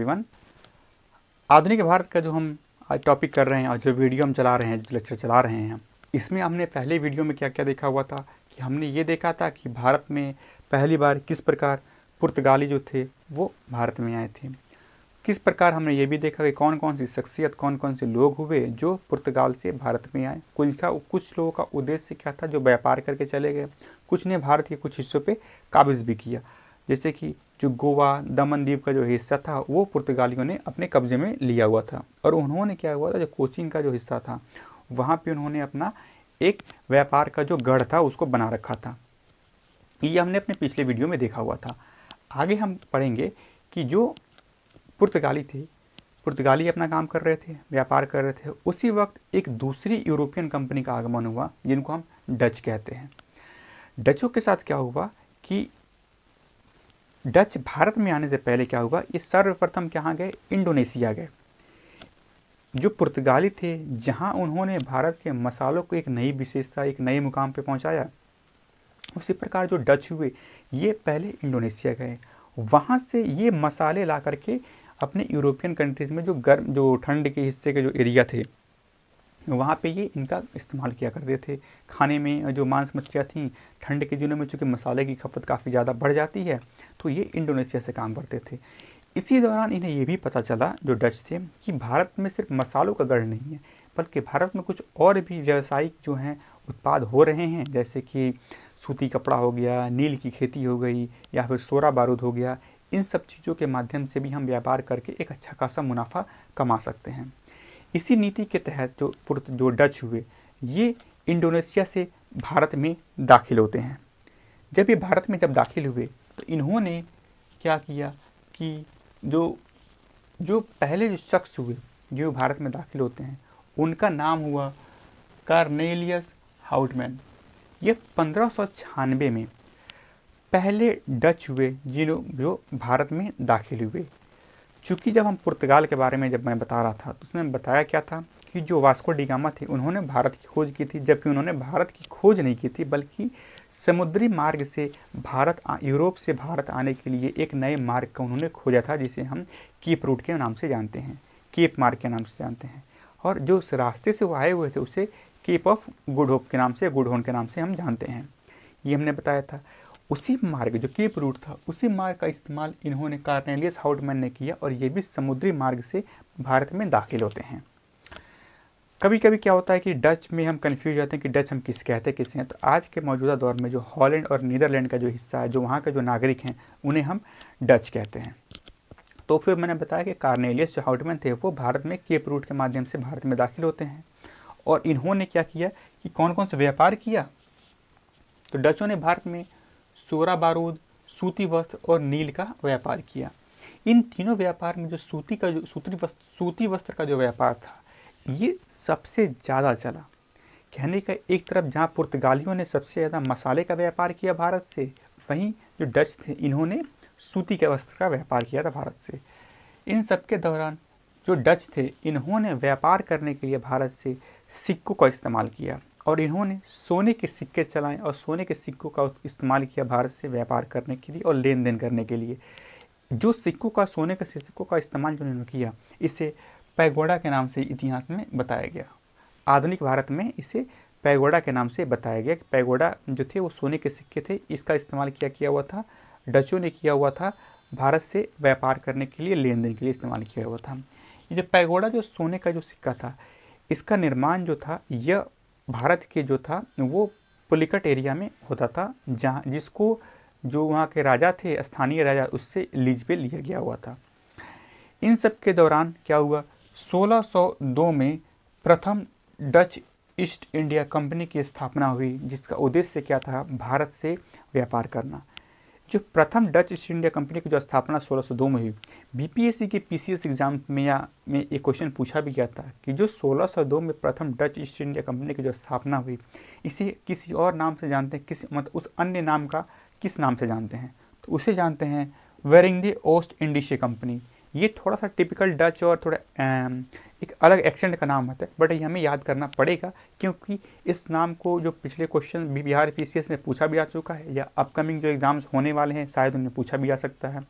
Everyone. आधुनिक भारत का जो हम आज टॉपिक कर रहे हैं और जो वीडियो हम चला रहे हैं, जो लेक्चर चला रहे हैं, इसमें हमने पहले वीडियो में क्या क्या देखा हुआ था कि हमने ये देखा था कि भारत में पहली बार किस प्रकार पुर्तगाली जो थे वो भारत में आए थे। किस प्रकार हमने ये भी देखा कि कौन कौन सी शख्सियत, कौन कौन से लोग हुए जो पुर्तगाल से भारत में आए। कुछ लोगों का उद्देश्य क्या था, जो व्यापार करके चले गए। कुछ ने भारत के कुछ हिस्सों पे काबिज भी किया, जैसे कि जो गोवा, दमन द्वीप का जो हिस्सा था वो पुर्तगालियों ने अपने कब्जे में लिया हुआ था। और उन्होंने क्या हुआ था, जो कोचीन का जो हिस्सा था वहाँ पे उन्होंने अपना एक व्यापार का जो गढ़ था उसको बना रखा था। ये हमने अपने पिछले वीडियो में देखा हुआ था। आगे हम पढ़ेंगे कि जो पुर्तगाली थे, पुर्तगाली अपना काम कर रहे थे, व्यापार कर रहे थे। उसी वक्त एक दूसरी यूरोपियन कंपनी का आगमन हुआ जिनको हम डच कहते हैं। डचों के साथ क्या हुआ कि डच भारत में आने से पहले क्या हुआ, ये सर्वप्रथम कहाँ गए, इंडोनेशिया गए। जो पुर्तगाली थे, जहाँ उन्होंने भारत के मसालों को एक नई विशेषता, एक नए मुकाम पे पहुँचाया, उसी प्रकार जो डच हुए ये पहले इंडोनेशिया गए। वहाँ से ये मसाले ला करके अपने यूरोपियन कंट्रीज़ में जो ठंड के हिस्से के जो एरिया थे वहाँ पे ये इनका इस्तेमाल किया करते थे। खाने में जो मांस मछलियाँ थीं, ठंड के दिनों में चूँकि मसाले की खपत काफ़ी ज़्यादा बढ़ जाती है तो ये इंडोनेशिया से काम करते थे। इसी दौरान इन्हें ये भी पता चला, जो डच थे, कि भारत में सिर्फ मसालों का गढ़ नहीं है बल्कि भारत में कुछ और भी व्यावसायिक जो हैं उत्पाद हो रहे हैं, जैसे कि सूती कपड़ा हो गया, नील की खेती हो गई, या फिर सोरा बारूद हो गया। इन सब चीज़ों के माध्यम से भी हम व्यापार करके एक अच्छा खासा मुनाफा कमा सकते हैं। इसी नीति के तहत जो डच हुए ये इंडोनेशिया से भारत में दाखिल होते हैं। जब ये भारत में दाखिल हुए तो इन्होंने क्या किया कि जो पहले जो शख्स हुए जो भारत में दाखिल होते हैं उनका नाम हुआ कार्नेलियस हाउटमैन। ये 1596 में पहले डच हुए जो भारत में दाखिल हुए। चूँकि जब हम पुर्तगाल के बारे में मैं बता रहा था तो उसमें बताया क्या था कि जो वास्को डी गामा थे उन्होंने भारत की खोज की थी, जबकि उन्होंने भारत की खोज नहीं की थी बल्कि समुद्री मार्ग से यूरोप से भारत आने के लिए एक नए मार्ग का उन्होंने खोजा था, जिसे हम केप रूट के नाम से जानते हैं, केप मार्ग के नाम से जानते हैं। और जो उस रास्ते से वो आए हुए थे उसे केप ऑफ गुड होप के नाम से, गुड होर्न के नाम से हम जानते हैं। ये हमने बताया था। उसी मार्ग जो केप रूट था उसी मार्ग का इस्तेमाल इन्होंने कार्नेलियस हाउटमैन ने किया और ये भी समुद्री मार्ग से भारत में दाखिल होते हैं। कभी कभी क्या होता है कि डच में हम कंफ्यूज जाते हैं कि डच हम किसे हैं। तो आज के मौजूदा दौर में जो हॉलैंड और नीदरलैंड का जो हिस्सा है, जो वहाँ के जो नागरिक हैं, उन्हें हम डच कहते हैं। तो फिर मैंने बताया कि कार्नेलियस जो हाउटमैन थे वो भारत में केप रूट के माध्यम से भारत में दाखिल होते हैं। और इन्होंने क्या किया कि कौन कौन सा व्यापार किया, तो डचों ने भारत में सोरा बारूद, सूती वस्त्र और नील का व्यापार किया। इन तीनों व्यापार में जो सूती वस्त्र का जो व्यापार था ये सबसे ज़्यादा चला। कहने का एक तरफ जहाँ पुर्तगालियों ने सबसे ज़्यादा मसाले का व्यापार किया भारत से, वहीं जो डच थे इन्होंने सूती के वस्त्र का व्यापार किया था भारत से। इन सब के दौरान जो डच थे इन्होंने व्यापार करने के लिए भारत से सिक्कों का इस्तेमाल किया और इन्होंने सोने के सिक्के चलाए और सोने के सिक्कों का इस्तेमाल किया भारत से व्यापार करने के लिए और लेन देन करने के लिए। जो सोने के सिक्कों का इस्तेमाल जो इन्होंने किया इसे पैगोडा के नाम से इतिहास में बताया गया। आधुनिक भारत में इसे पैगोडा के नाम से बताया गया कि पैगोडा जो थे वो सोने के सिक्के थे, इसका इस्तेमाल किया हुआ था, डचों ने किया हुआ था, भारत से व्यापार करने के लिए, लेन देन के लिए इस्तेमाल किया हुआ था। ये जो पैगोडा जो सोने का जो सिक्का था इसका निर्माण जो था यह भारत के जो था वो पुलिकट एरिया में होता था, जहाँ जिसको जो वहाँ के राजा थे, स्थानीय राजा, उससे लीज पे लिया गया हुआ था। इन सब के दौरान क्या हुआ, 1602 में प्रथम डच ईस्ट इंडिया कंपनी की स्थापना हुई, जिसका उद्देश्य क्या था, भारत से व्यापार करना। जो प्रथम डच ईस्ट इंडिया कंपनी की जो स्थापना 1602 में हुई, बीपीएससी के पीसीएस एग्जाम में एक क्वेश्चन पूछा भी गया था कि जो 1602 में प्रथम डच ईस्ट इंडिया कंपनी की जो स्थापना हुई इसे किसी और नाम से जानते हैं, उस अन्य नाम का किस नाम से जानते हैं, तो उसे जानते हैं वेरिंग ओस्ट इंडीशे कंपनी। ये थोड़ा सा टिपिकल डच और थोड़ा एक अलग एक्सेंट का नाम होता है, बट ये हमें याद करना पड़ेगा क्योंकि इस नाम को जो पिछले क्वेश्चन बिहार पीसीएस में पूछा भी आ चुका है या अपकमिंग जो एग्ज़ाम्स होने वाले हैं शायद उन्हें पूछा भी आ सकता है।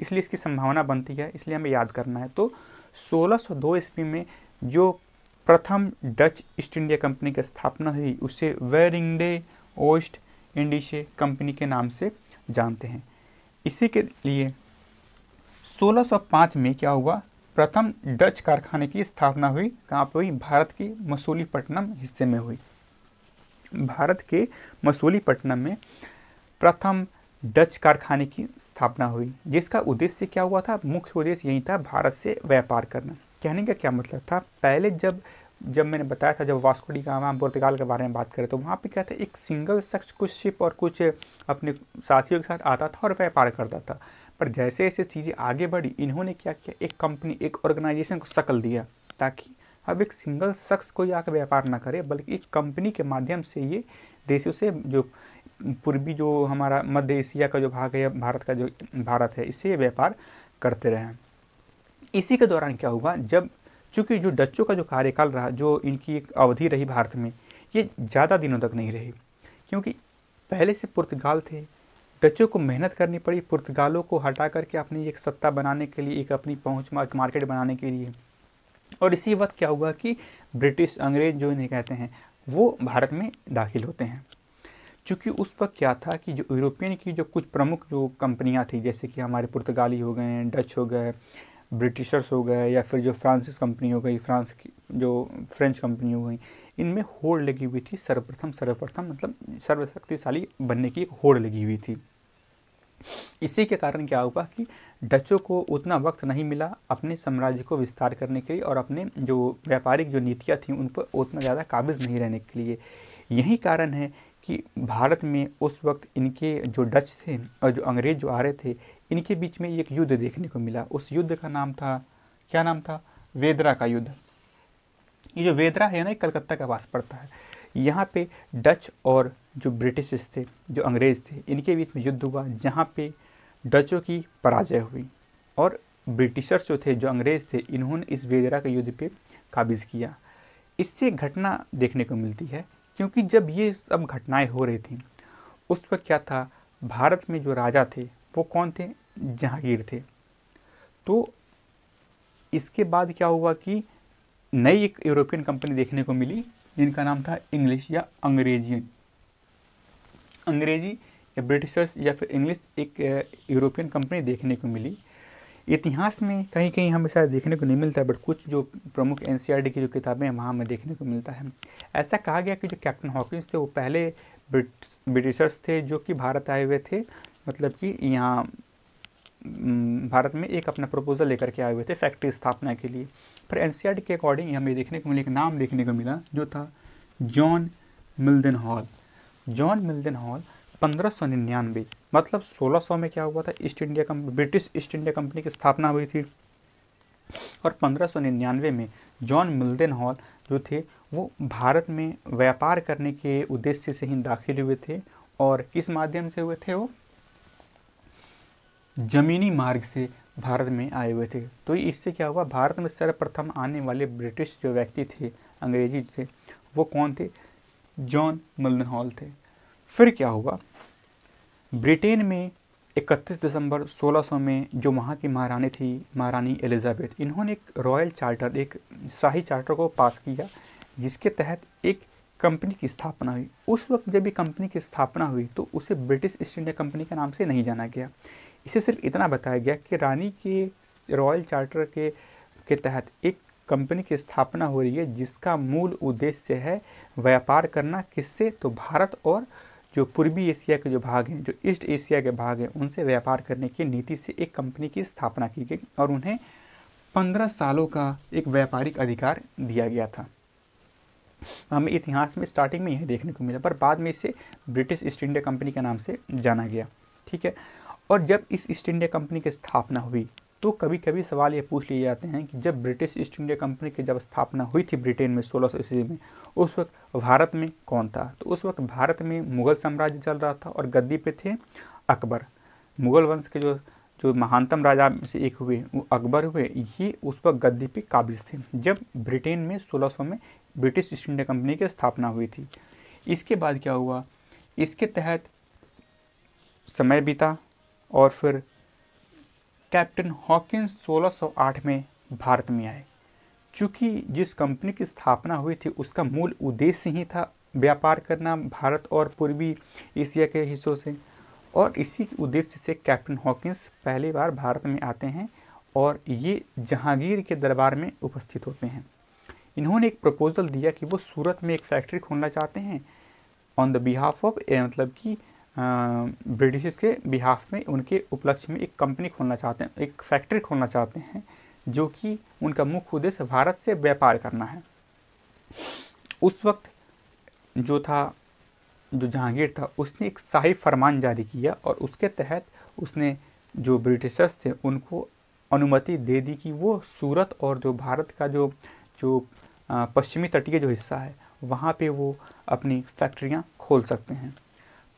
इसलिए इसकी संभावना बनती है, इसलिए हमें याद करना है। तो 1602 ईस्वी में जो प्रथम डच ईस्ट इंडिया कंपनी की स्थापना हुई उसे वेरिंगडे ओस्ट इंडीशे कंपनी के नाम से जानते हैं। इसी के लिए 1605 में क्या हुआ, प्रथम डच कारखाने की स्थापना हुई। कहाँ पर हुई? भारत की मसूलीपट्टनम हिस्से में हुई। भारत के मसूलीपट्टनम में प्रथम डच कारखाने की स्थापना हुई, जिसका उद्देश्य क्या हुआ था? मुख्य उद्देश्य यही था, भारत से व्यापार करना। कहने का क्या मतलब था? पहले जब मैंने बताया था, जब वास्को डी गामा पुर्तगाल के बारे में बात करें तो वहाँ पे क्या था, एक सिंगल शख्स कुछ शिप और कुछ अपने साथियों के साथ आता था और व्यापार करता था। पर जैसे जैसे चीज़ें आगे बढ़ी, इन्होंने क्या किया, एक कंपनी, एक ऑर्गेनाइजेशन को शक्ल दिया, ताकि अब एक सिंगल शख्स कोई आकर व्यापार ना करे, बल्कि एक कंपनी के माध्यम से ये देशों से, जो पूर्वी जो हमारा मध्य एशिया का जो भाग है, भारत का जो भारत है, इससे व्यापार करते रहे। इसी के दौरान क्या हुआ, जब चूँकि जो डच्चों का जो कार्यकाल रहा, जो इनकी एक अवधि रही भारत में, ये ज़्यादा दिनों तक नहीं रही, क्योंकि पहले से पुर्तगाल थे, डच्चों को मेहनत करनी पड़ी पुर्तगालों को हटा करके अपनी एक सत्ता बनाने के लिए, एक अपनी पहुँच मार्केट बनाने के लिए। और इसी वक्त क्या हुआ कि ब्रिटिश, अंग्रेज जो इन्हें कहते हैं, वो भारत में दाखिल होते हैं। चूँकि उस वक्त क्या था कि जो यूरोपियन की जो कुछ प्रमुख जो कंपनियां थी, जैसे कि हमारे पुर्तगाली हो गए, डच हो गए, ब्रिटिशर्स हो गए, या फिर जो फ्रांसिस कंपनी हो गई, फ्रांस की जो फ्रेंच कंपनी हो गई, इनमें होड़ लगी हुई थी। सर्वप्रथम मतलब सर्वशक्तिशाली बनने की एक होड़ लगी हुई थी। इसी के कारण क्या हुआ कि डचों को उतना वक्त नहीं मिला अपने साम्राज्य को विस्तार करने के लिए, और अपने जो व्यापारिक जो नीतियाँ थीं उन पर उतना ज़्यादा काबिज नहीं रहने के लिए। यही कारण है कि भारत में उस वक्त इनके जो डच थे और जो अंग्रेज जो आ रहे थे, इनके बीच में एक युद्ध देखने को मिला। उस युद्ध का नाम था, क्या नाम था? वेदरा का युद्ध। ये जो वेदरा है ना, कलकत्ता के पास पड़ता है। यहाँ पे डच और जो ब्रिटिश थे, जो अंग्रेज थे, इनके बीच में युद्ध हुआ, जहाँ पे डचों की पराजय हुई और ब्रिटिशर्स जो थे, जो अंग्रेज थे, इन्होंने इस वेदरा के युद्ध पे काबिज किया। इससे घटना देखने को मिलती है, क्योंकि जब ये सब घटनाएं हो रही थी, उस वक्त क्या था, भारत में जो राजा थे वो कौन थे? जहांगीर थे। तो इसके बाद क्या हुआ कि नई एक यूरोपियन कंपनी देखने को मिली, जिनका नाम था इंग्लिश या अंग्रेजी या ब्रिटिशर्स या फिर इंग्लिश, एक यूरोपियन कंपनी देखने को मिली। इतिहास में कहीं कहीं हमें शायद देखने को नहीं मिलता है, बट कुछ जो प्रमुख एनसीईआरटी की जो किताबें हैं वहाँ हमें देखने को मिलता है। ऐसा कहा गया कि जो कैप्टन हॉकिंस थे वो पहले ब्रिटिशर्स थे जो कि भारत आए हुए थे, मतलब कि यहाँ भारत में एक अपना प्रपोजल लेकर के आए हुए थे फैक्ट्री स्थापना के लिए। पर एनसीईआरटी के अकॉर्डिंग हमें देखने को मिला, एक नाम देखने को मिला जो था जॉन मिल्डन हॉल। जॉन मिल्डन हॉल 1599 मतलब 1600 में क्या हुआ था, ब्रिटिश ईस्ट इंडिया कंपनी की स्थापना हुई थी, और 1599 में जॉन मिल्डन हॉल जो थे वो भारत में व्यापार करने के उद्देश्य से ही दाखिल हुए थे। और किस माध्यम से हुए थे? वो जमीनी मार्ग से भारत में आए हुए थे। तो इससे क्या हुआ, भारत में सर्वप्रथम आने वाले ब्रिटिश जो व्यक्ति थे, अंग्रेजी थे, वो कौन थे? जॉन मिल्डन हॉल थे। फिर क्या हुआ, ब्रिटेन में 31 दिसंबर 1600 में जो वहाँ की महारानी थी, महारानी एलिजाबेथ, इन्होंने एक रॉयल चार्टर, एक शाही चार्टर को पास किया, जिसके तहत एक कंपनी की स्थापना हुई। उस वक्त जब ये कंपनी की स्थापना हुई तो उसे ब्रिटिश ईस्ट इंडिया कंपनी के नाम से नहीं जाना गया। इसे सिर्फ इतना बताया गया कि रानी के रॉयल चार्टर के तहत एक कंपनी की स्थापना हो रही है, जिसका मूल उद्देश्य है व्यापार करना। किससे? तो भारत और जो पूर्वी एशिया के जो भाग हैं, जो ईस्ट एशिया के भाग हैं, उनसे व्यापार करने की नीति से एक कंपनी की स्थापना की गई और उन्हें 15 सालों का एक व्यापारिक अधिकार दिया गया था। हमें इतिहास में स्टार्टिंग में यही देखने को मिला, पर बाद में इसे ब्रिटिश ईस्ट इंडिया कंपनी के नाम से जाना गया। ठीक है। और जब इस ईस्ट इंडिया कंपनी की स्थापना हुई तो कभी कभी सवाल ये पूछ लिए जाते हैं कि जब ब्रिटिश ईस्ट इंडिया कंपनी की जब स्थापना हुई थी ब्रिटेन में 1600 ईस्वी में, उस वक्त भारत में कौन था? तो उस वक्त भारत में मुग़ल साम्राज्य चल रहा था और गद्दी पे थे अकबर। मुग़ल वंश के जो महानतम राजा में से एक हुए वो अकबर हुए। ये उस वक्त गद्दी पे काबिज थे जब ब्रिटेन में 1600 में ब्रिटिश ईस्ट इंडिया कंपनी की स्थापना हुई थी। इसके बाद क्या हुआ, इसके तहत समय बीता और फिर कैप्टन हॉकिंस 1608 में भारत में आए। चूँकि जिस कंपनी की स्थापना हुई थी उसका मूल उद्देश्य ही था व्यापार करना भारत और पूर्वी एशिया के हिस्सों से, और इसी उद्देश्य से कैप्टन हॉकिंस पहली बार भारत में आते हैं और ये जहांगीर के दरबार में उपस्थित होते हैं। इन्होंने एक प्रपोजल दिया कि वो सूरत में एक फैक्ट्री खोलना चाहते हैं ऑन द बिहाफ ऑफ, मतलब कि ब्रिटिश के बिहाफ में, उनके उपलक्ष्य में एक कंपनी खोलना चाहते हैं, एक फैक्ट्री खोलना चाहते हैं, जो कि उनका मुख्य उद्देश्य भारत से व्यापार करना है। उस वक्त जो जहांगीर था उसने एक शाही फरमान जारी किया और उसके तहत उसने जो ब्रिटिशर्स थे उनको अनुमति दे दी कि वो सूरत और जो भारत का जो पश्चिमी तटीय जो हिस्सा है वहाँ पे वो अपनी फैक्ट्रियाँ खोल सकते हैं।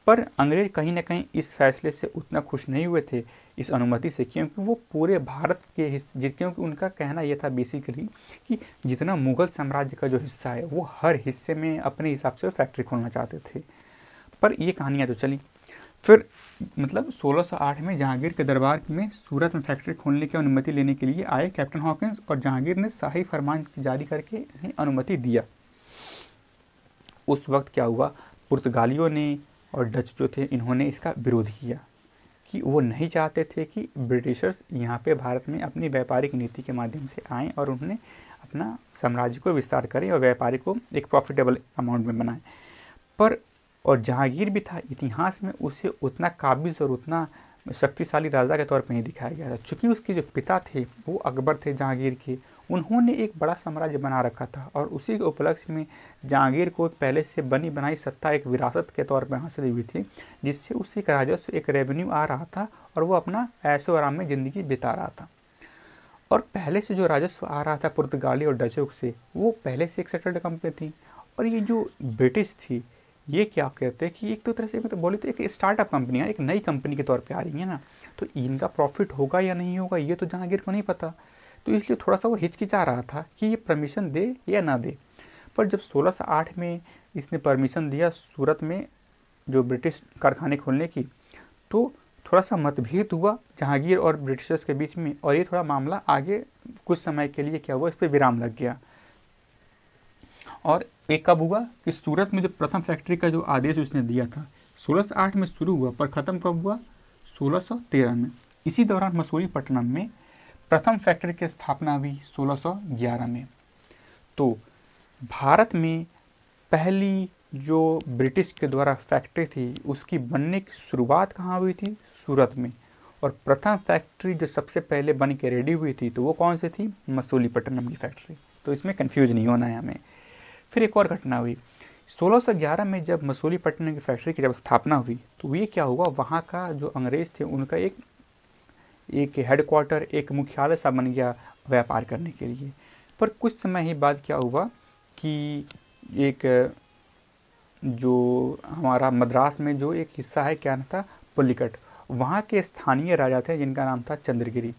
पर अंग्रेज कहीं ना कहीं इस फैसले से उतना खुश नहीं हुए थे, इस अनुमति से, क्योंकि वो पूरे भारत के हिस्से, क्योंकि उनका कहना यह था बेसिकली कि जितना मुग़ल साम्राज्य का जो हिस्सा है वो हर हिस्से में अपने हिसाब से फैक्ट्री खोलना चाहते थे। पर ये कहानियाँ तो चली। फिर मतलब 1608 में जहांगीर के दरबार में सूरत में फैक्ट्री खोलने की अनुमति लेने के लिए आए कैप्टन हॉकिंस, और जहांगीर ने शाही फरमान जारी करके इन्हें अनुमति दिया। उस वक्त क्या हुआ, पुर्तगालियों ने और डच जो थे इन्होंने इसका विरोध किया कि वो नहीं चाहते थे कि ब्रिटिशर्स यहाँ पे भारत में अपनी व्यापारिक नीति के माध्यम से आएँ और उन्होंने अपना साम्राज्य को विस्तार करें और व्यापारी को एक प्रॉफिटेबल अमाउंट में बनाएं। पर और जहांगीर भी था, इतिहास में उसे उतना काबिज और उतना शक्तिशाली राजा के तौर पर नहीं दिखाया गया था। चूँकि उसके जो पिता थे वो अकबर थे जहांगीर के, उन्होंने एक बड़ा साम्राज्य बना रखा था और उसी के उपलक्ष्य में जहांगीर को पहले से बनी बनाई सत्ता एक विरासत के तौर पर हासिल हुई थी, जिससे उसे एक राजस्व, एक रेवेन्यू आ रहा था और वो अपना ऐशो आराम में ज़िंदगी बिता रहा था। और पहले से जो राजस्व आ रहा था पुर्तगाली और डचों से, वो पहले से एक सेटल्ड कंपनी थी। और ये जो ब्रिटिश थी, ये क्या कहते हैं कि एक तो तरह से मतलब बोले तो एक स्टार्टअप कंपनी है, एक नई कंपनी के तौर पे आ रही है ना, तो इनका प्रॉफिट होगा या नहीं होगा ये तो जहांगीर को नहीं पता। तो इसलिए थोड़ा सा वो हिचकिचा रहा था कि ये परमिशन दे या ना दे। पर जब 1608 में इसने परमिशन दिया सूरत में जो ब्रिटिश कारखाने खोलने की, तो थोड़ा सा मतभेद हुआ जहांगीर और ब्रिटिशर्स के बीच में, और ये थोड़ा मामला आगे कुछ समय के लिए क्या हुआ, इस पर विराम लग गया। और एक कब हुआ कि सूरत में जो प्रथम फैक्ट्री का जो आदेश उसने दिया था 1608 में शुरू हुआ, पर ख़त्म कब हुआ, 1613 में। इसी दौरान मसूलीपट्टनम में प्रथम फैक्ट्री की स्थापना हुई 1611 में। तो भारत में पहली जो ब्रिटिश के द्वारा फैक्ट्री थी उसकी बनने की शुरुआत कहाँ हुई थी, सूरत में। और प्रथम फैक्ट्री जो सबसे पहले बन के रेडी हुई थी तो वो कौन सी थी, मसूलीपट्टनम की फैक्ट्री। तो इसमें कंफ्यूज नहीं होना है हमें। फिर एक और घटना हुई 1611 में, जब मसूलीपट्टनम की फैक्ट्री की जब स्थापना हुई तो ये क्या हुआ, वहाँ का जो अंग्रेज़ थे उनका एक हेडक्वार्टर, एक मुख्यालय सा बन गया व्यापार करने के लिए। पर कुछ समय ही बाद क्या हुआ कि एक जो हमारा मद्रास में जो एक हिस्सा है, क्या नाम था, पुलिकट, वहाँ के स्थानीय राजा थे जिनका नाम था चंद्रगिरी।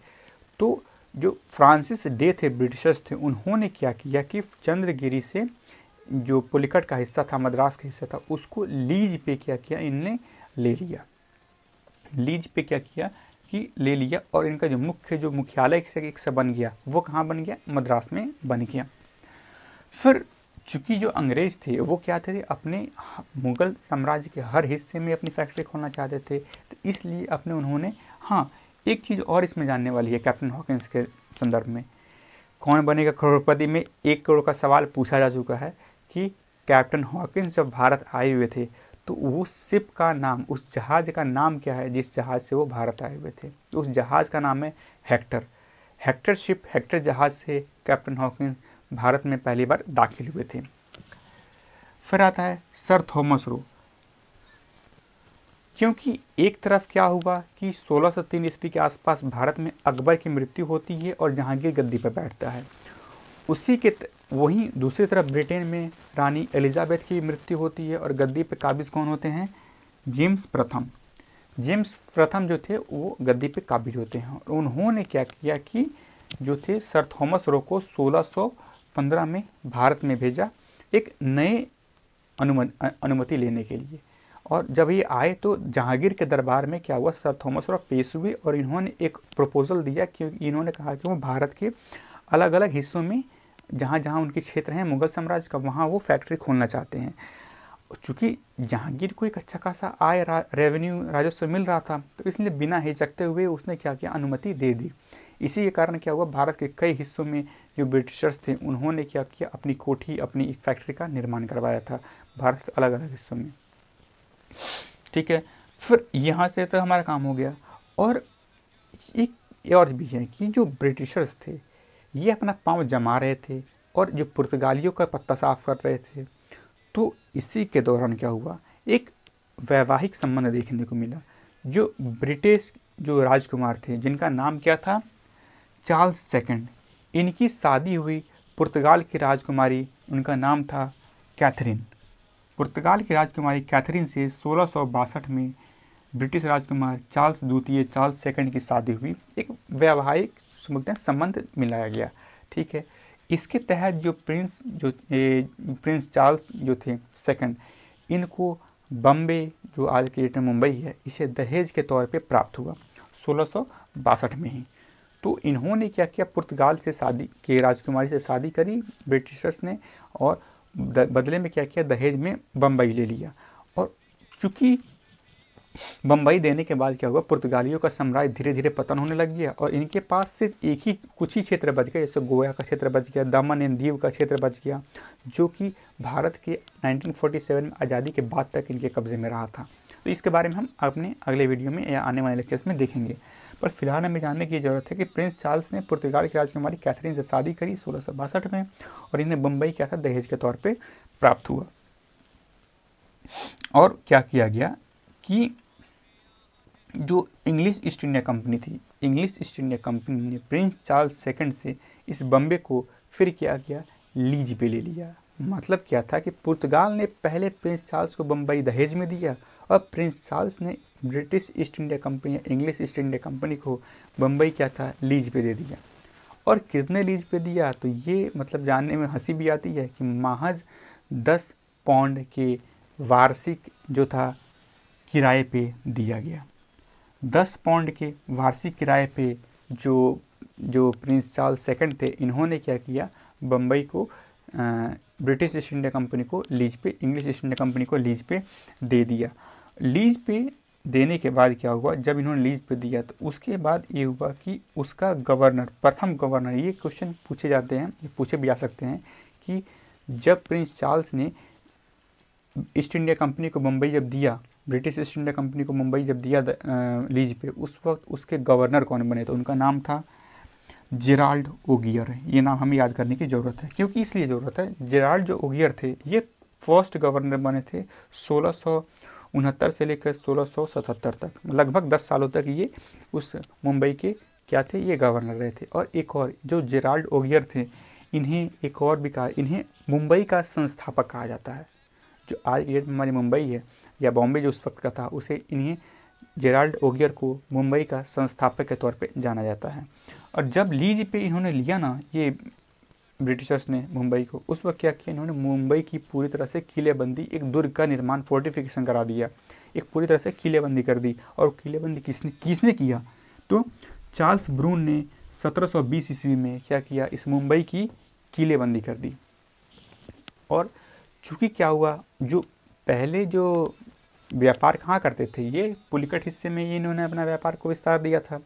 तो जो फ्रांसिस डे थे, ब्रिटिशर्स थे, उन्होंने क्या किया कि चंद्रगिरी से जो पुलिकट का हिस्सा था, मद्रास का हिस्सा था, उसको लीज पे क्या किया, इनने ले लिया। लीज पे क्या किया कि ले लिया, और इनका जो मुख्यालय से बन गया, वो कहाँ बन गया, मद्रास में बन गया। फिर चूँकि जो अंग्रेज़ थे वो क्या थे, अपने मुग़ल साम्राज्य के हर हिस्से में अपनी फैक्ट्री खोलना चाहते थे, तो इसलिए उन्होंने एक चीज़ और इसमें जानने वाली है कैप्टन हॉकिंस के संदर्भ में, कौन बनेगा करोड़पति में 1 करोड़ का सवाल पूछा जा चुका है कि कैप्टन हॉकिंस जब भारत आए हुए थे तो वो शिप का नाम, उस जहाज़ का नाम क्या है जिस जहाज़ से वो भारत आए हुए थे, तो उस जहाज़ का नाम है हेक्टर। हेक्टर शिप, हेक्टर जहाज़ से कैप्टन हॉकिंस भारत में पहली बार दाखिल हुए थे। फिर आता है सर थॉमस रो। क्योंकि एक तरफ क्या हुआ कि 1603 ईस्वी के आसपास भारत में अकबर की मृत्यु होती है और जहांगीर गद्दी पर बैठता है, उसी के वहीं दूसरी तरफ ब्रिटेन में रानी एलिजाबेथ की मृत्यु होती है और गद्दी पर काबिज कौन होते हैं, जेम्स प्रथम। जेम्स प्रथम जो थे वो गद्दी पे काबिज होते हैं, और उन्होंने क्या किया कि जो थे सर थॉमस रो को 1615 में भारत में भेजा एक नए अनुमति लेने के लिए। और जब ये आए तो जहांगीर के दरबार में क्या हुआ, सर थॉमस रॉ पेश हुए और इन्होंने एक प्रपोजल दिया, क्योंकि इन्होंने कहा कि वो भारत के अलग अलग हिस्सों में जहाँ जहाँ उनके क्षेत्र हैं मुगल साम्राज्य का, वहाँ वो फैक्ट्री खोलना चाहते हैं। चूँकि जहांगीर को एक अच्छा खासा आय रेवेन्यू राजस्व मिल रहा था, तो इसलिए बिना हिचकते हुए उसने क्या किया, अनुमति दे दी। इसी के कारण क्या हुआ, भारत के कई हिस्सों में जो ब्रिटिशर्स थे उन्होंने क्या किया, अपनी कोठी, अपनी एक फैक्ट्री का निर्माण करवाया था भारत के अलग अलग हिस्सों में। ठीक है, फिर यहाँ से तो हमारा काम हो गया। और एक और भी है कि जो ब्रिटिशर्स थे ये अपना पाँव जमा रहे थे और जो पुर्तगालियों का पत्ता साफ कर रहे थे। तो इसी के दौरान क्या हुआ, एक वैवाहिक संबंध देखने को मिला। जो ब्रिटिश जो राजकुमार थे जिनका नाम क्या था, चार्ल्स सेकंड, इनकी शादी हुई पुर्तगाल की राजकुमारी, उनका नाम था कैथरीन। पुर्तगाल की राजकुमारी कैथरीन से 1662 में ब्रिटिश राजकुमार चार्ल्स द्वितीय, चार्ल्स सेकंड की शादी हुई। एक वैवाहिक संबंध मिलाया गया। ठीक है, इसके तहत जो प्रिंस चार्ल्स जो थे सेकंड, इनको बम्बे जो आज की डेट में मुंबई है, इसे दहेज के तौर पे प्राप्त हुआ 1662 में ही। तो इन्होंने क्या किया, पुर्तगाल से शादी के राजकुमारी से शादी करी ब्रिटिशर्स ने, और बदले में क्या किया, दहेज में बम्बई ले लिया। और चूँकि बम्बई देने के बाद क्या हुआ, पुर्तगालियों का साम्राज्य धीरे धीरे पतन होने लग गया और इनके पास सिर्फ कुछ ही क्षेत्र बच गए, जैसे गोवा का क्षेत्र बच गया, दामन एंड दीव का क्षेत्र बच गया, जो कि भारत के 1947 में आज़ादी के बाद तक इनके कब्जे में रहा था। तो इसके बारे में हम अपने अगले वीडियो में या आने वाले लेक्चर्स में देखेंगे। पर फिलहाल हमें जानने की ज़रूरत है कि प्रिंस चार्ल्स ने पुर्तगाल की राजकुमारी कैथरीन से शादी करी 1662 में, और इन्हें बम्बई क्या था, दहेज के तौर पर प्राप्त हुआ। और क्या किया गया कि जो इंग्लिश ईस्ट इंडिया कंपनी थी, इंग्लिश ईस्ट इंडिया कंपनी ने प्रिंस चार्ल्स सेकंड से इस बम्बे को फिर क्या किया, लीज पे ले लिया। मतलब क्या था कि पुर्तगाल ने पहले प्रिंस चार्ल्स को बम्बई दहेज में दिया और प्रिंस चार्ल्स ने ब्रिटिश ईस्ट इंडिया कंपनी या इंग्लिश ईस्ट इंडिया कंपनी को बम्बई क्या था, लीज पे दे दिया। और कितने लीज पे दिया, तो ये मतलब जानने में हंसी भी आती है कि महज 10 पाउंड के वार्षिक जो था किराए पे दिया गया। 10 पाउंड के वार्षिक किराए पे जो प्रिंस चार्ल्स सेकंड थे, इन्होंने क्या किया, बम्बई को ब्रिटिश ईस्ट इंडिया कंपनी को लीज पे, इंग्लिश ईस्ट इंडिया कंपनी को लीज पे दे दिया। लीज पे देने के बाद क्या हुआ, जब इन्होंने लीज पे दिया तो उसके बाद ये हुआ कि उसका गवर्नर, प्रथम गवर्नर, ये क्वेश्चन पूछे जाते हैं, ये पूछे भी आ सकते हैं कि जब प्रिंस चार्ल्स ने ईस्ट इंडिया कंपनी को मुंबई जब दिया, ब्रिटिश ईस्ट इंडिया कंपनी को मुंबई जब दिया लीज पे, उस वक्त उसके गवर्नर कौन बने, तो उनका नाम था जेराल्ड ओगियर। ये नाम हमें याद करने की ज़रूरत है, क्योंकि इसलिए ज़रूरत है, जेराल्ड जो ओगियर थे ये फर्स्ट गवर्नर बने थे 1669 से लेकर 1677 तक, लगभग 10 सालों तक ये उस मुंबई के क्या थे, ये गवर्नर रहे थे। और एक और जो जेराल्ड ओगियर थे, इन्हें एक और भी कहा, इन्हें मुंबई का संस्थापक कहा जाता है। जो आज की डेट में हमारी मुंबई है या बॉम्बे जो उस वक्त का था, उसे इन्हें जेराल्ड ओगियर को मुंबई का संस्थापक के तौर पे जाना जाता है। और जब लीज पे इन्होंने लिया ना ये ब्रिटिशर्स ने मुंबई को, उस वक्त क्या किया, इन्होंने मुंबई की पूरी तरह से किलेबंदी, एक दुर्ग का निर्माण, फोर्टिफिकेशन करा दिया, एक पूरी तरह से किलेबंदी कर दी। और किलेबंदी किसने किया, तो चार्ल्स ब्रून ने 1720 ईस्वी में क्या किया, इस मुंबई की किलेबंदी कर दी। और चूँकि क्या हुआ, जो पहले जो व्यापार कहाँ करते थे, ये पुलिकट हिस्से में ही इन्होंने अपना व्यापार को विस्तार दिया था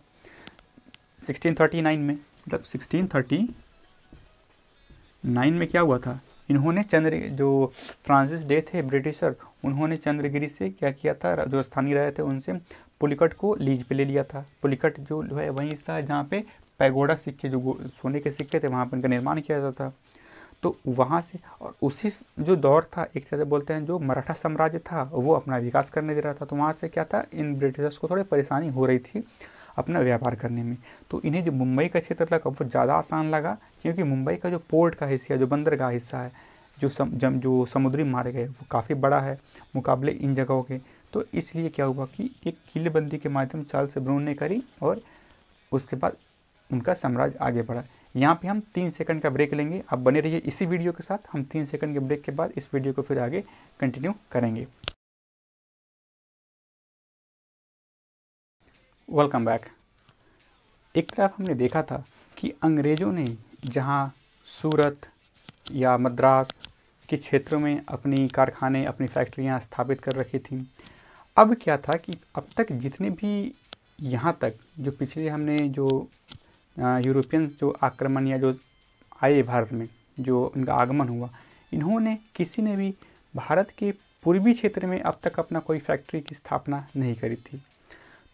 1639 में। मतलब 1639 में क्या हुआ था, इन्होंने जो फ्रांसिस डे थे ब्रिटिशर, उन्होंने चंद्रगिरी से क्या किया था, जो स्थानीय रहे थे उनसे पुलिकट को लीज पे ले लिया था। पुलिकट जो है वही हिस्सा है जहाँ पे पैगोडा सिक्के, जो सोने के सिक्के थे, वहाँ पर इनका निर्माण किया जाता था। तो वहाँ से, और उसी जो दौर था, एक तरह से बोलते हैं जो मराठा साम्राज्य था वो अपना विकास करने दे रहा था, तो वहाँ से क्या था, इन ब्रिटिशर्स को थोड़ी परेशानी हो रही थी अपना व्यापार करने में। तो इन्हें जो मुंबई का क्षेत्र लगा वो ज़्यादा आसान लगा, क्योंकि मुंबई का जो पोर्ट का हिस्सा है, जो बंदरगाह हिस्सा है, जो समुद्री मार्ग है, वो काफ़ी बड़ा है मुकाबले इन जगहों के। तो इसलिए क्या हुआ कि एक किलेबंदी के माध्यम चार्ल्स ब्रून ने करी और उसके बाद उनका साम्राज्य आगे बढ़ा। यहाँ पे हम 3 सेकंड का ब्रेक लेंगे, आप बने रहिए इसी वीडियो के साथ। हम 3 सेकंड के ब्रेक के बाद इस वीडियो को फिर आगे कंटिन्यू करेंगे। Welcome back. एक तरफ हमने देखा था कि अंग्रेज़ों ने जहां सूरत या मद्रास के क्षेत्रों में अपनी कारखाने, अपनी फैक्ट्रियां स्थापित कर रखी थीं। अब क्या था कि अब तक जितने भी यहाँ तक जो पिछले हमने जो यूरोपियंस जो आक्रमण या जो आए भारत में, जो उनका आगमन हुआ, इन्होंने किसी ने भी भारत के पूर्वी क्षेत्र में अब तक अपना कोई फैक्ट्री की स्थापना नहीं करी थी।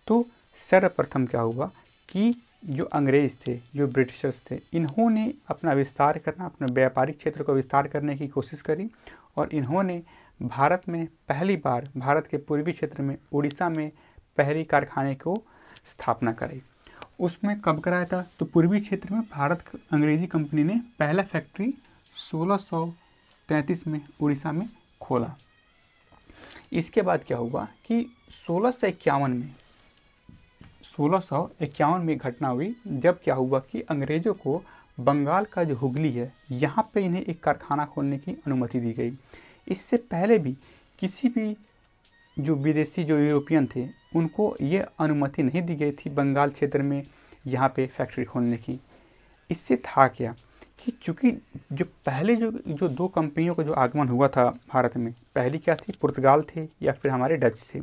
तो सर्वप्रथम क्या हुआ कि जो अंग्रेज़ थे, जो ब्रिटिशर्स थे, इन्होंने अपना विस्तार करना, अपने व्यापारिक क्षेत्र को विस्तार करने की कोशिश करी और इन्होंने भारत में पहली बार भारत के पूर्वी क्षेत्र में उड़ीसा में पहली कारखाने को स्थापना कराई। उसमें कब कराया था? तो पूर्वी क्षेत्र में भारत अंग्रेज़ी कंपनी ने पहला फैक्ट्री 1633 में उड़ीसा में खोला। इसके बाद क्या हुआ कि 1651 में घटना हुई, जब क्या हुआ कि अंग्रेज़ों को बंगाल का जो हुगली है, यहाँ पे इन्हें एक कारखाना खोलने की अनुमति दी गई। इससे पहले भी किसी भी जो विदेशी जो यूरोपियन थे, उनको ये अनुमति नहीं दी गई थी बंगाल क्षेत्र में यहाँ पे फैक्ट्री खोलने की। इससे था क्या कि चूँकि जो पहले जो दो कंपनियों का जो आगमन हुआ था भारत में, पहली क्या थी? पुर्तगाल थे या फिर हमारे डच थे।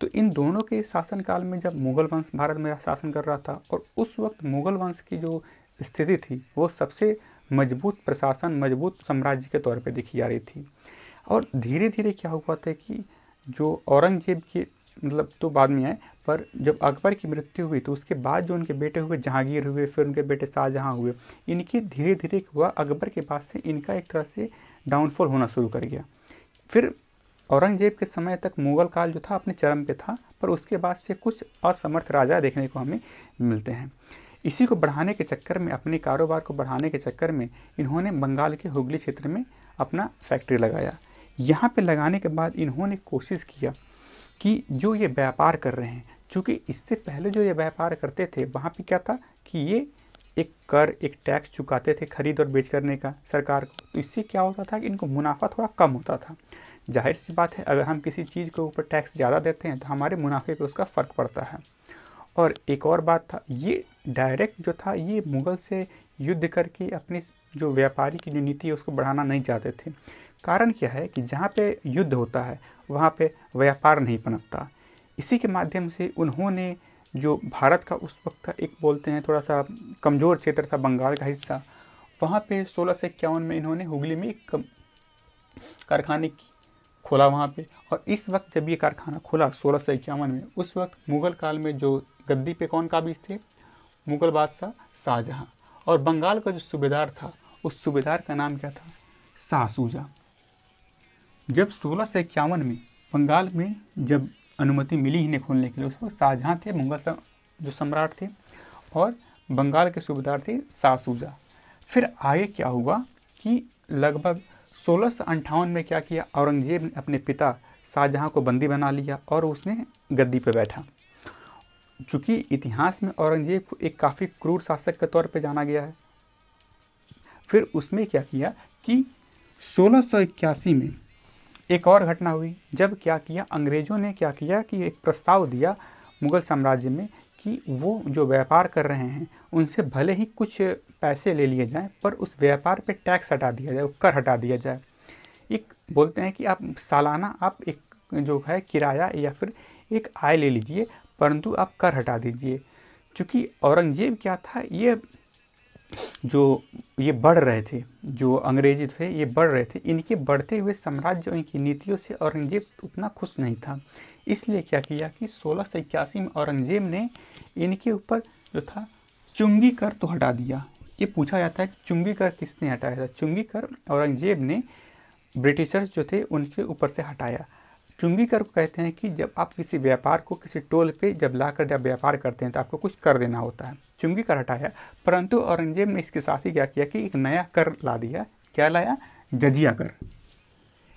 तो इन दोनों के शासनकाल में जब मुग़ल वंश भारत में शासन कर रहा था, और उस वक्त मुग़ल वंश की जो स्थिति थी वो सबसे मजबूत प्रशासन, मजबूत साम्राज्य के तौर पे देखी जा रही थी। और धीरे धीरे क्या हुआ था कि जो औरंगजेब के मतलब तो बाद में आए, पर जब अकबर की मृत्यु हुई तो उसके बाद जो उनके बेटे हुए जहांगीर हुए, फिर उनके बेटे शाहजहां हुए, इनकी धीरे धीरे हुआ अकबर के बाद से इनका एक तरह से डाउनफॉल होना शुरू कर गया। फिर औरंगजेब के समय तक मुग़ल काल जो था अपने चरम पे था, पर उसके बाद से कुछ असमर्थ राजा देखने को हमें मिलते हैं। इसी को बढ़ाने के चक्कर में, अपने कारोबार को बढ़ाने के चक्कर में इन्होंने बंगाल के हुगली क्षेत्र में अपना फैक्ट्री लगाया। यहाँ पे लगाने के बाद इन्होंने कोशिश किया कि जो ये व्यापार कर रहे हैं, चूँकि इससे पहले जो ये व्यापार करते थे वहाँ पे क्या था कि ये एक कर, एक टैक्स चुकाते थे खरीद और बेच करने का सरकार को। तो इससे क्या होता था कि इनको मुनाफा थोड़ा कम होता था। जाहिर सी बात है, अगर हम किसी चीज़ के ऊपर टैक्स ज़्यादा देते हैं तो हमारे मुनाफे पे उसका फ़र्क पड़ता है। और एक और बात था, ये डायरेक्ट जो था ये मुग़ल से युद्ध करके अपनी जो व्यापारी की जो नीति है उसको बढ़ाना नहीं चाहते थे। कारण क्या है कि जहाँ पे युद्ध होता है वहाँ पे व्यापार नहीं पनपता। इसी के माध्यम से उन्होंने जो भारत का उस वक्त का एक बोलते हैं थोड़ा सा कमज़ोर क्षेत्र था, बंगाल का हिस्सा, वहाँ पे 1651 में इन्होंने हुगली में एक कारखाने खोला वहाँ पे। और इस वक्त जब ये कारखाना खुला 1651 में, उस वक्त मुग़ल काल में जो गद्दी पे कौन काबिज थे? मुग़ल बादशाह शाहजहां। और बंगाल का जो सूबेदार था, उस सूबेदार का नाम क्या था? शाह सूजा। जब 1651 में बंगाल में जब अनुमति मिली इन्हें खोलने के लिए, उस वक्त शाहजहां थे मुग़ल जो सम्राट थे, और बंगाल के सूबेदार थे शाह सूजा। फिर आगे क्या हुआ कि लगभग 1658 में क्या किया, औरंगजेब ने अपने पिता शाहजहां को बंदी बना लिया और उसने गद्दी पर बैठा। चूँकि इतिहास में औरंगजेब को एक काफ़ी क्रूर शासक के तौर पे जाना गया है। फिर उसमें क्या किया कि 1681 में एक और घटना हुई, जब क्या किया अंग्रेज़ों ने क्या किया कि एक प्रस्ताव दिया मुग़ल साम्राज्य में कि वो जो व्यापार कर रहे हैं उनसे भले ही कुछ पैसे ले लिए जाएं, पर उस व्यापार पे टैक्स हटा दिया जाए, कर हटा दिया जाए। एक बोलते हैं कि आप सालाना आप एक जो है किराया या फिर एक आय ले लीजिए, परंतु आप कर हटा दीजिए। क्योंकि औरंगजेब क्या था, ये बढ़ रहे थे, जो अंग्रेजी थे ये बढ़ रहे थे, इनके बढ़ते हुए साम्राज्य और इनकी नीतियों से औरंगजेब उतना खुश नहीं था। इसलिए क्या किया कि 1681 में औरंगजेब ने इनके ऊपर जो था चुंगी कर तो हटा दिया। ये पूछा जाता है कि चुंगी कर किसने हटाया था? चुंगी कर औरंगजेब ने ब्रिटिशर्स जो थे उनके ऊपर से हटाया। चुंगी कर को कहते हैं कि जब आप किसी व्यापार को किसी टोल पे जब व्यापार करते हैं तो आपको कुछ कर देना होता है, चुंगी कर हटाया। परंतु औरंगजेब ने इसके साथ ही क्या किया कि एक नया कर ला दिया। क्या लाया? जजिया कर।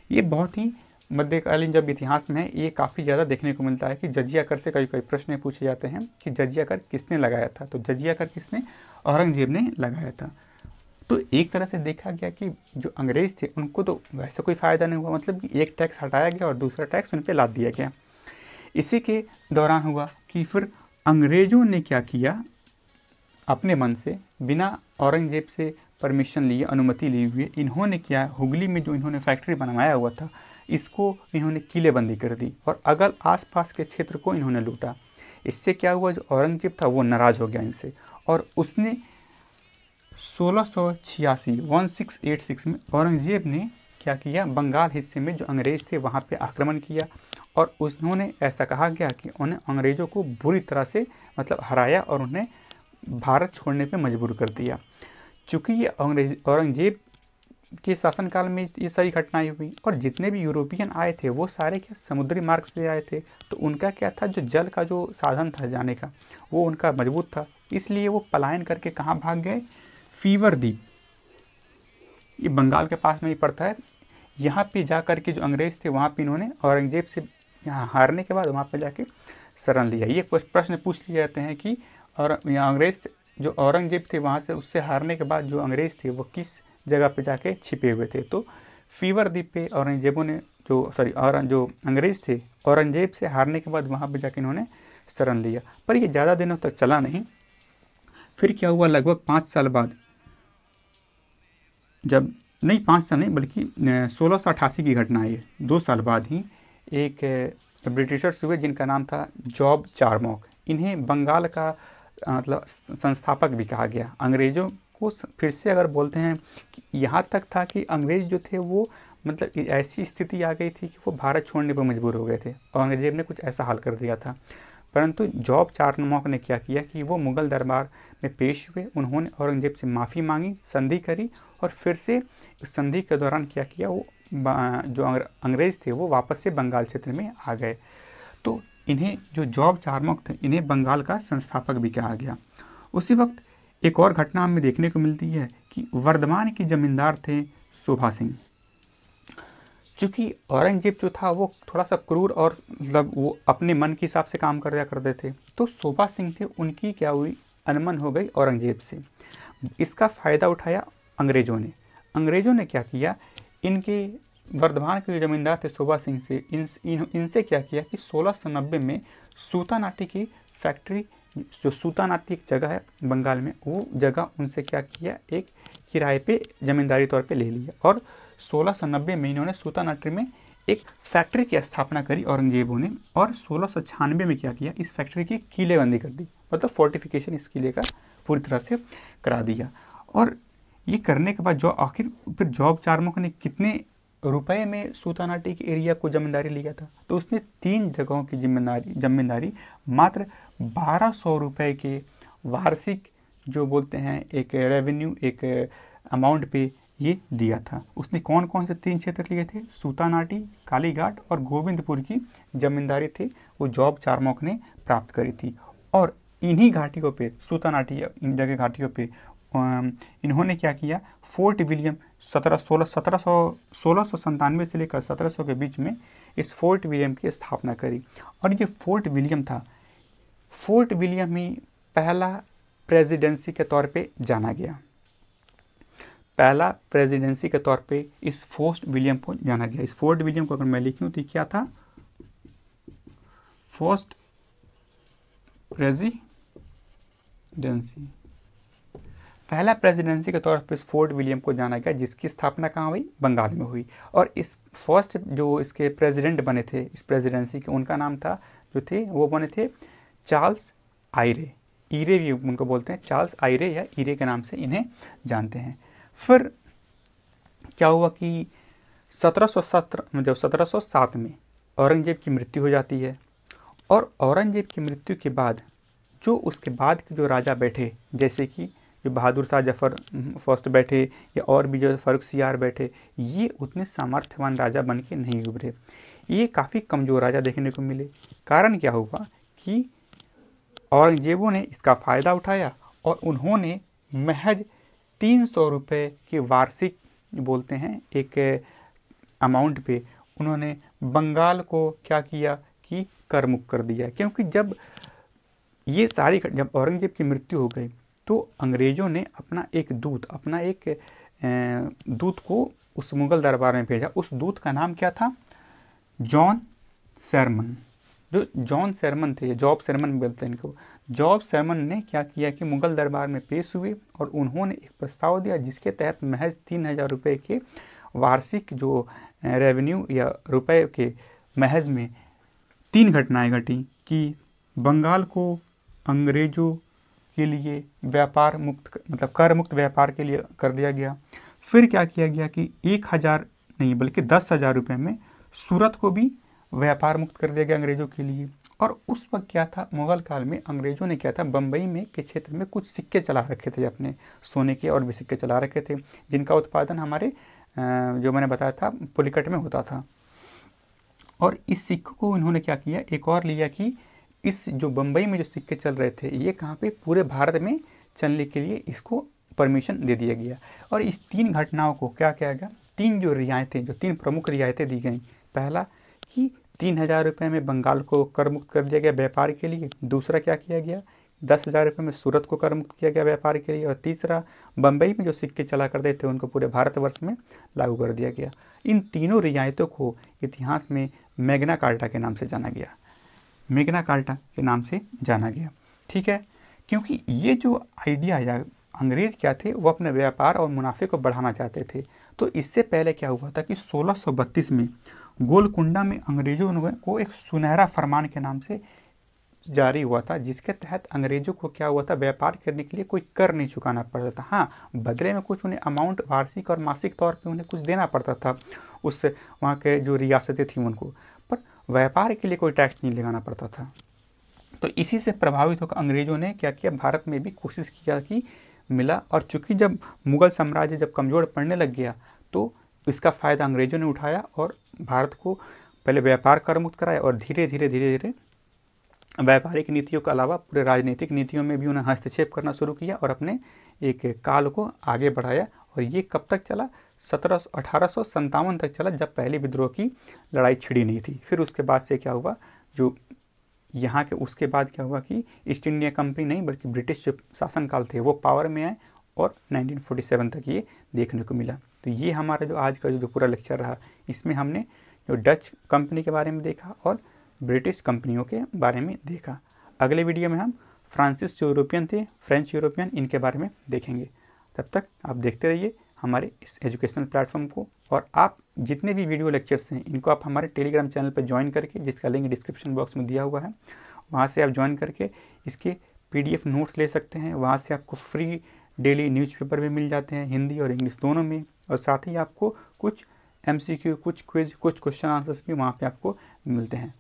ये बहुत ही मध्यकालीन जब इतिहास में है, ये काफ़ी ज़्यादा देखने को मिलता है कि जजिया कर से कई प्रश्न पूछे जाते हैं कि जजिया कर किसने लगाया था। तो जजिया कर किसने? औरंगजेब ने लगाया था। तो एक तरह से देखा गया कि जो अंग्रेज़ थे उनको तो वैसे कोई फ़ायदा नहीं हुआ, मतलब कि एक टैक्स हटाया गया और दूसरा टैक्स उन पर लाद दिया गया। इसी के दौरान हुआ कि फिर अंग्रेज़ों ने क्या किया, अपने मन से बिना औरंगजेब से परमिशन लिए, अनुमति लिए हुए, इन्होंने क्या, हुगली में जो इन्होंने फैक्ट्री बनवाया हुआ था इसको इन्होंने किलेबंदी कर दी और अगल आसपास के क्षेत्र को इन्होंने लूटा। इससे क्या हुआ, जो औरंगजेब था वो नाराज़ हो गया इनसे और उसने 1686 में औरंगजेब ने क्या किया, बंगाल हिस्से में जो अंग्रेज़ थे वहाँ पे आक्रमण किया और उन्होंने, ऐसा कहा गया कि उन्हें अंग्रेज़ों को बुरी तरह से मतलब हराया और उन्हें भारत छोड़ने पे मजबूर कर दिया। चूँकि ये औरंगजेब के शासनकाल में ये सारी घटनाएं हुई और जितने भी यूरोपियन आए थे वो सारे क्या समुद्री मार्ग से आए थे, तो उनका क्या था, जो जल का जो साधन था जाने का वो उनका मजबूत था, इसलिए वो पलायन करके कहाँ भाग गए, फीवर द्वीप, ये बंगाल के पास में ही पड़ता है, यहाँ पे जा कर के जो अंग्रेज़ थे वहाँ पे इन्होंने औरंगजेब से यहाँ हारने के बाद वहाँ पे जाके शरण लिया। ये प्रश्न पूछ लिए जाते हैं कि और यहाँ अंग्रेज़ जो औरंगजेब थे वहाँ से, उससे हारने के बाद जो अंग्रेज़ थे वो किस जगह पे जाके छिपे हुए थे, तो फीवर द्वीप पे औरंगजेबों ने जो अंग्रेज़ थे औरंगजेब से हारने के बाद वहाँ पे जाके इन्होंने शरण लिया। पर ये ज़्यादा दिनों तक चला नहीं। फिर क्या हुआ, लगभग 5 साल बाद, जब नहीं 5 साल नहीं बल्कि 1688 की घटना है, 2 साल बाद ही एक ब्रिटिशर्स हुए जिनका नाम था जॉब चार्मोक। इन्हें बंगाल का मतलब संस्थापक भी कहा गया। अंग्रेज़ों को फिर से अगर बोलते हैं कि यहाँ तक था कि अंग्रेज़ जो थे वो मतलब ऐसी स्थिति आ गई थी कि वो भारत छोड़ने पर मजबूर हो गए थे, औरंगजेब ने कुछ ऐसा हाल कर दिया था। परंतु जॉब चार्मोक ने क्या किया कि वो मुग़ल दरबार में पेश हुए, उन्होंने औरंगजेब से माफ़ी मांगी, संधि करी और फिर से उस संधि के दौरान क्या किया, वो जो अंग्रेज़ थे वो वापस से बंगाल क्षेत्र में आ गए। तो इन्हें जो जॉब चार्मोक थे इन्हें बंगाल का संस्थापक भी कहा गया। उसी वक्त एक और घटना हमें देखने को मिलती है कि वर्धमान के जमींदार थे शोभा सिंह। चूँकि औरंगजेब जो था वो थोड़ा सा क्रूर और मतलब वो अपने मन के हिसाब से काम कर दिया करते थे, तो शोभा सिंह थे, उनकी क्या हुई, अनबन हो गई औरंगजेब से। इसका फ़ायदा उठाया अंग्रेज़ों ने। अंग्रेज़ों ने क्या किया, इनके वर्धमान के जो जमींदार थे शोभा सिंह से इनसे क्या किया कि 1690 में सूतानाटी की फैक्ट्री, जो सूतानाटी एक जगह है बंगाल में, वो जगह उनसे क्या किया, एक किराए पे ज़मींदारी तौर पे ले लिया और 1690 में इन्होंने सूतानाटी में एक फैक्ट्री की स्थापना करी औरंगजेबों ने और 1696 में क्या किया, इस फैक्ट्री की किलेबंदी कर दी, मतलब फोर्टिफिकेशन इस किले का पूरी तरह से करा दिया। और ये करने के बाद जो आखिर फिर जॉब चार्मोक ने कितने रुपए में सूतानाटी के एरिया को जमींदारी लिया था, तो उसने 3 जगहों की जमींदारी मात्र 1200 रुपये के वार्षिक जो बोलते हैं एक रेवेन्यू, एक अमाउंट पे ये दिया था। उसने कौन कौन से 3 क्षेत्र लिए थे, सूतानाटी, कालीघाट और गोविंदपुर की जमींदारी थी वो जॉब चार्मोक ने प्राप्त करी थी। और इन्हीं घाटियों पे, सूतानाटी इन जगह घाटियों पे इन्होंने क्या किया, फोर्ट विलियम 1697 से लेकर 1700 के बीच में इस फोर्ट विलियम की स्थापना करी। और ये फोर्ट विलियम था, फोर्ट विलियम ही पहला प्रेसिडेंसी के तौर पे जाना गया। पहला प्रेसिडेंसी के तौर पे इस फोर्ट विलियम को जाना गया। इस फोर्ट विलियम को अगर मैं लिखूं तो क्या था, फर्स्ट प्रेसिडेंसी, पहला प्रेसिडेंसी के तौर पर इस फोर्ट विलियम को जाना गया, जिसकी स्थापना कहाँ हुई, बंगाल में हुई। और इस फर्स्ट जो इसके प्रेसिडेंट बने थे इस प्रेसिडेंसी के, उनका नाम था, जो थे वो बने थे चार्ल्स आयरे, ईरे भी उनको बोलते हैं, चार्ल्स आयरे या ईरे के नाम से इन्हें जानते हैं। फिर क्या हुआ कि 1707 में औरंगजेब की मृत्यु हो जाती है और औरंगजेब की मृत्यु के बाद जो उसके बाद के जो राजा बैठे, जैसे कि जो बहादुर शाह जफर फर्स्ट बैठे या और भी जो फर्रुखसियार बैठे, ये उतने सामर्थ्यवान राजा बन के नहीं उभरे, ये काफ़ी कमज़ोर राजा देखने को मिले। कारण क्या हुआ कि औरंगजेबों ने इसका फ़ायदा उठाया और उन्होंने महज 300 रुपये के वार्षिक बोलते हैं एक अमाउंट पे उन्होंने बंगाल को क्या किया कि कर मुक्त कर दिया। क्योंकि जब औरंगजेब की मृत्यु हो गई तो अंग्रेज़ों ने अपना एक दूत को उस मुग़ल दरबार में भेजा। उस दूत का नाम क्या था, जॉन शरमन। जो जॉन शरमन थे, जॉब शरमन बोलते हैं इनको, जॉब शरमन ने क्या किया कि मुगल दरबार में पेश हुए और उन्होंने एक प्रस्ताव दिया जिसके तहत महज 3,000 रुपये के वार्षिक जो रेवेन्यू या रुपए के महज में 3 घटनाएं घटी कि बंगाल को अंग्रेज़ों के लिए व्यापार मुक्त, मतलब कर मुक्त व्यापार के लिए कर दिया गया। फिर क्या किया गया कि 1,000 नहीं बल्कि 10,000 रुपये में सूरत को भी व्यापार मुक्त कर दिया गया अंग्रेज़ों के लिए। और उस वक्त क्या था, मुगल काल में अंग्रेज़ों ने क्या था, बम्बई में के क्षेत्र में कुछ सिक्के चला रखे थे अपने, सोने के और भी सिक्के चला रखे थे जिनका उत्पादन हमारे जो मैंने बताया था पुलिकट में होता था। और इस सिक्कों को इन्होंने क्या किया, एक और लिया कि इस जो बम्बई में जो सिक्के चल रहे थे ये कहाँ पे, पूरे भारत में चलने के लिए इसको परमिशन दे दिया गया। और इस 3 घटनाओं को क्या किया गया, 3 जो रियायतें, जो 3 प्रमुख रियायतें दी गई, पहला कि 3,000 रुपये में बंगाल को कर मुक्त कर दिया गया व्यापार के लिए। दूसरा क्या किया गया, 10,000 रुपये में सूरत को कर मुक्त किया गया व्यापार के लिए। और तीसरा, बम्बई में जो सिक्के चला करते थे उनको पूरे भारतवर्ष में लागू कर दिया गया। इन तीनों रियायतों को इतिहास में मैग्ना कार्टा के नाम से जाना गया, मैग्ना कार्टा के नाम से जाना गया। ठीक है, क्योंकि ये जो आइडिया या अंग्रेज़ क्या थे, वो अपने व्यापार और मुनाफे को बढ़ाना चाहते थे। तो इससे पहले क्या हुआ था कि 1632 में गोलकुंडा में अंग्रेज़ों को एक सुनहरा फरमान के नाम से जारी हुआ था, जिसके तहत अंग्रेज़ों को क्या हुआ था, व्यापार करने के लिए कोई कर नहीं चुकाना पड़ता था। हाँ, बदले में कुछ उन्हें अमाउंट वार्षिक और मासिक तौर पे उन्हें कुछ देना पड़ता था उस वहाँ के जो रियासतें थीं उनको, पर व्यापार के लिए कोई टैक्स नहीं लगाना पड़ता था। तो इसी से प्रभावित होकर अंग्रेज़ों ने क्या किया, भारत में भी कोशिश किया कि मिला। और चूँकि जब मुग़ल साम्राज्य जब कमज़ोर पड़ने लग गया तो इसका फ़ायदा अंग्रेज़ों ने उठाया और भारत को पहले व्यापार कर मुक्त कराया और धीरे धीरे व्यापारिक नीतियों के अलावा पूरे राजनीतिक नीतियों में भी उन्हें हस्तक्षेप करना शुरू किया और अपने एक काल को आगे बढ़ाया। और ये कब तक चला, 1857 तक चला, जब पहले विद्रोह की लड़ाई छिड़ी नहीं थी। फिर उसके बाद से क्या हुआ, जो यहाँ के उसके बाद क्या हुआ कि ईस्ट इंडिया कंपनी नहीं बल्कि ब्रिटिश जो शासनकाल थे वो पावर में आए और 1947 तक ये देखने को मिला। तो ये हमारा जो आज का जो पूरा लेक्चर रहा, इसमें हमने जो डच कंपनी के बारे में देखा और ब्रिटिश कंपनियों के बारे में देखा। अगले वीडियो में हम फ्रांसीस जो यूरोपियन थे, फ्रेंच यूरोपियन, इनके बारे में देखेंगे। तब तक आप देखते रहिए हमारे इस एजुकेशनल प्लेटफॉर्म को। और आप जितने भी वीडियो लेक्चर्स हैं इनको आप हमारे टेलीग्राम चैनल पर ज्वाइन करके, जिसका लिंक डिस्क्रिप्शन बॉक्स में दिया हुआ है, वहाँ से आप ज्वाइन करके इसके PDF नोट्स ले सकते हैं। वहाँ से आपको फ्री डेली न्यूज़पेपर भी मिल जाते हैं, हिंदी और इंग्लिश दोनों में। और साथ ही आपको कुछ MCQ, कुछ क्विज, कुछ क्वेश्चन आंसर्स भी वहाँ पे आपको मिलते हैं।